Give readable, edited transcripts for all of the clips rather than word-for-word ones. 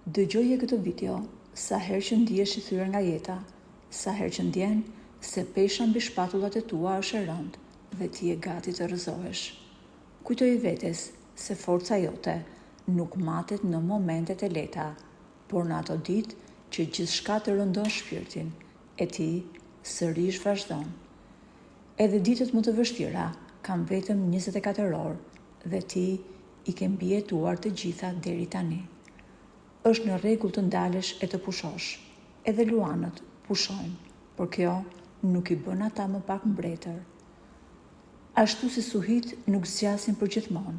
Dëgjoje këtë video sa herë që ndihesh i thyer nga jeta, sa herë që ndjen se pesha mbi shpatullat e tua është e rëndë dhe ti je gati të rrëzohesh. Kujtoje vetes se forca jote nuk matet në momentet e lehta, por në ato ditë që gjithçka të rëndon shpirtin e ti sërish vazhdon. Edhe ditët më të vështira kanë vetëm 24 orë dhe ti i ke mbijetuar të gjitha deri tani. Është në rregull të ndalesh e të pushosh. Edhe luanët pushojnë, por kjo nuk i bën ata më pak mbretër. Ashtu si suhit nuk zgjasin për gjithmonë,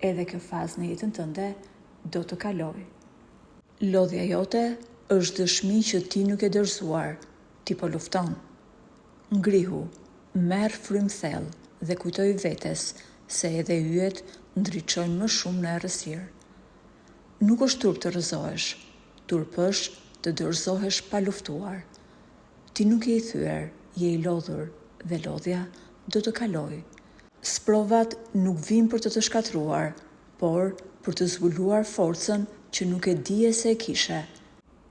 edhe kjo fazë në jetën tënde do të kalojë. Lodhja jote është dëshmi që ti nuk e dorëzuar, ti po lufton. Ngrihu, merr frymë thellë dhe kujtoj vetes se edhe yjet ndriçojnë më shumë në errësirë. Nuk është turp të rrëzohesh, turp është të dorëzohesh pa luftuar. Ti nuk je i thyer, je i lodhur dhe lodhja do të kalojë. Sprovat nuk vijnë për të të shkatruar, por për të zbuluar forcën që nuk e dije se e kishe.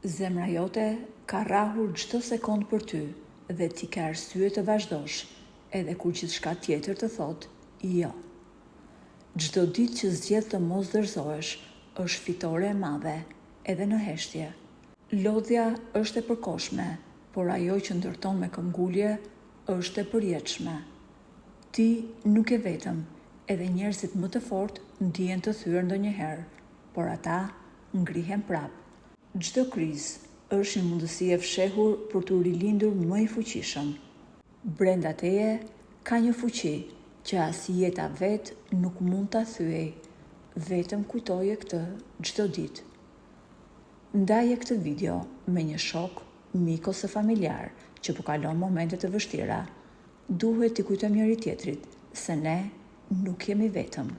Zemra jote ka rrahur çdo sekond për ty dhe ti ke arsye të vazhdosh, edhe kur gjithçka tjetër të thotë jo. Çdo ditë që zgjedh të mos dorëzohesh është fitore e madhe, edhe në heshtje. Lodhja është e përkohshme, por ajo që ndërton me këmbgulje është e përjetshme. Ti nuk e vetëm, edhe njerëzit më të fortë ndihen të thyer ndonjëherë, por ata ngrihen prap. Çdo krizë është një mundësi e fshehur për të rilindur më i fuqishëm. Brenda teje ka një fuqi që as jeta vet nuk mund ta thyej. Vetëm kujtoje këtë çdo ditë. Ndaje këtë video me një shok, mik ose familjar që po kalon momente të vështira. Duhet t'i kujtojmë njëri tjetrit se ne nuk jemi vetëm.